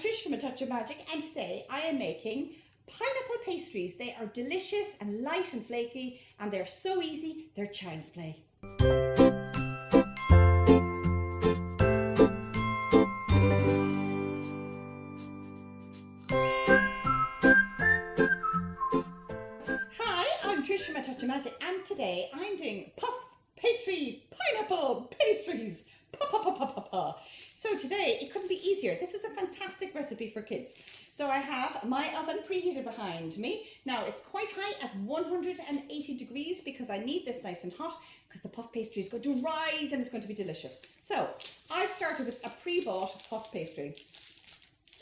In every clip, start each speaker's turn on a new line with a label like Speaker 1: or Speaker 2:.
Speaker 1: Trish from A Touch of Magic, and today I am making pineapple pastries. They are delicious and light and flaky, and they're so easy, they're child's play. Hi, I'm Trish from A Touch of Magic, and today I'm doing puff pastry pineapple pastries. So today it couldn't be easier. This is a fantastic recipe for kids. So I have my oven preheated behind me. Now it's quite high at 180 degrees because I need this nice and hot because the puff pastry is going to rise and it's going to be delicious. So I've started with a pre-bought puff pastry.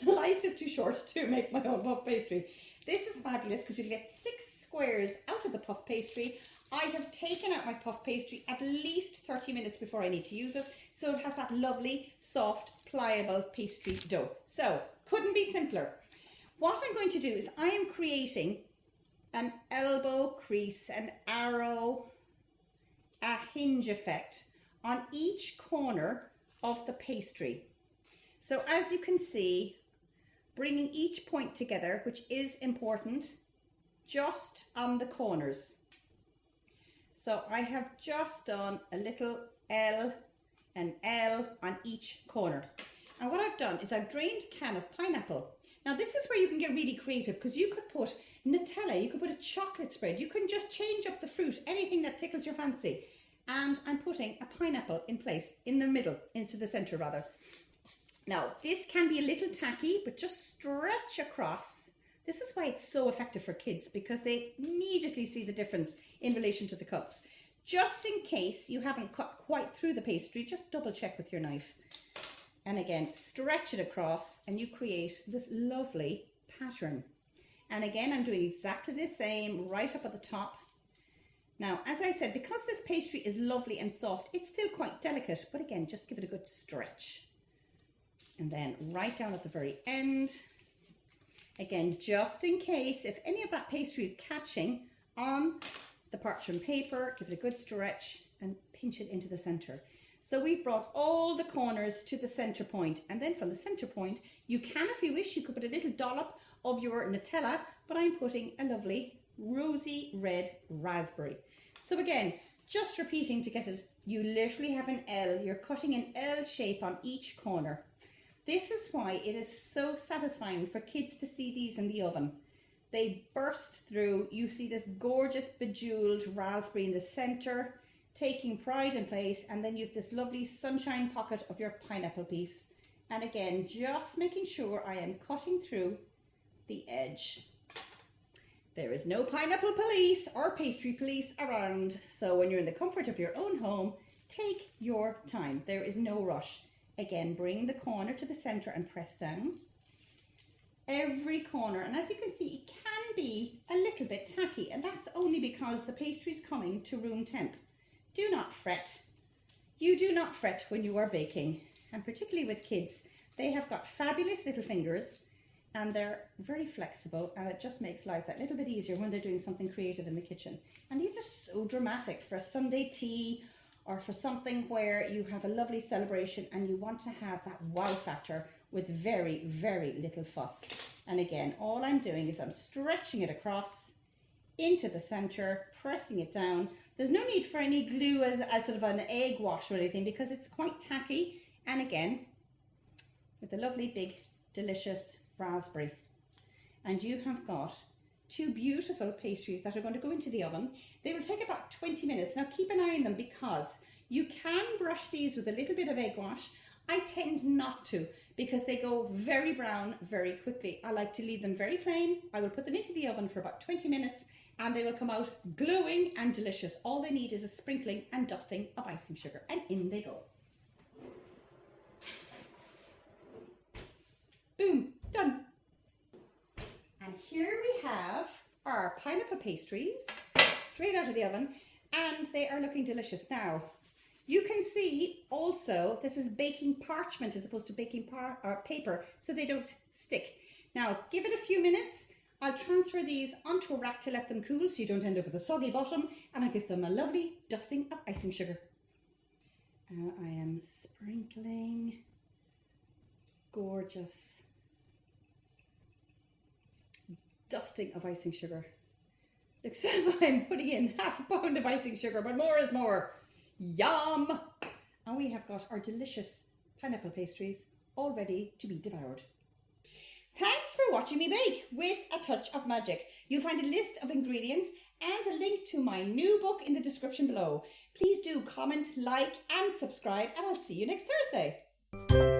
Speaker 1: Life is too short to make my own puff pastry. This is fabulous because you get 6 squares out of the puff pastry. I have taken out my puff pastry at least 30 minutes before I need to use it, so it has that lovely, soft, pliable pastry dough. So, couldn't be simpler. What I'm going to do is I am creating an elbow crease, an arrow, a hinge effect on each corner of the pastry. So as you can see, bringing each point together, which is important, just on the corners. So I have just done a little L and L on each corner. And what I've done is I've drained a can of pineapple. Now this is where you can get really creative because you could put Nutella, you could put a chocolate spread, you can just change up the fruit, anything that tickles your fancy. And I'm putting a pineapple in place, in the middle, into the center rather. Now this can be a little tacky, but just stretch across. This is why it's so effective for kids because they immediately see the difference in relation to the cuts. Just in case you haven't cut quite through the pastry, just double check with your knife. And again, stretch it across and you create this lovely pattern. And again, I'm doing exactly the same right up at the top. Now, as I said, because this pastry is lovely and soft, it's still quite delicate, but again, just give it a good stretch. And then right down at the very end. Again, just in case, if any of that pastry is catching on the parchment paper, give it a good stretch and pinch it into the center. So we've brought all the corners to the center point, and then from the center point, you can, if you wish, you could put a little dollop of your Nutella, but I'm putting a lovely rosy red raspberry. So again, just repeating to get it, you literally have an L, you're cutting an L shape on each corner. This is why it is so satisfying for kids to see these in the oven. They burst through, you see this gorgeous bejeweled raspberry in the center, taking pride in place, and then you have this lovely sunshine pocket of your pineapple piece. And again, just making sure I am cutting through the edge. There is no pineapple police or pastry police around, so when you're in the comfort of your own home, take your time. There is no rush. Again, bring the corner to the center and press down. Every corner, and as you can see, it can be a little bit tacky, and that's only because the pastry is coming to room temp. Do not fret. You do not fret when you are baking, and particularly with kids. They have got fabulous little fingers, and they're very flexible, and it just makes life that little bit easier when they're doing something creative in the kitchen. And these are so dramatic for a Sunday tea, or for something where you have a lovely celebration and you want to have that wow factor with very, very little fuss. And again, all I'm doing is I'm stretching it across into the center, pressing it down. There's no need for any glue as sort of an egg wash or anything because it's quite tacky. And again, with a lovely big, delicious raspberry. And you have got 2 beautiful pastries that are going to go into the oven. They will take about 20 minutes. Now keep an eye on them because you can brush these with a little bit of egg wash. I tend not to because they go very brown very quickly. I like to leave them very plain. I will put them into the oven for about 20 minutes and they will come out glowing and delicious. All they need is a sprinkling and dusting of icing sugar, and in they go. Boom, done. And here we have our pineapple pastries straight out of the oven, and they are looking delicious. Now, you can see also this is baking parchment as opposed to baking paper, so they don't stick. Now, give it a few minutes. I'll transfer these onto a rack to let them cool so you don't end up with a soggy bottom, and I'll give them a lovely dusting of icing sugar. I am sprinkling gorgeous dusting of icing sugar. Looks as if I'm putting in half a pound of icing sugar, but more is more. Yum! And we have got our delicious pineapple pastries all ready to be devoured. Thanks for watching me bake with a touch of magic. You'll find a list of ingredients and a link to my new book in the description below. Please do comment, like and subscribe, and I'll see you next Thursday.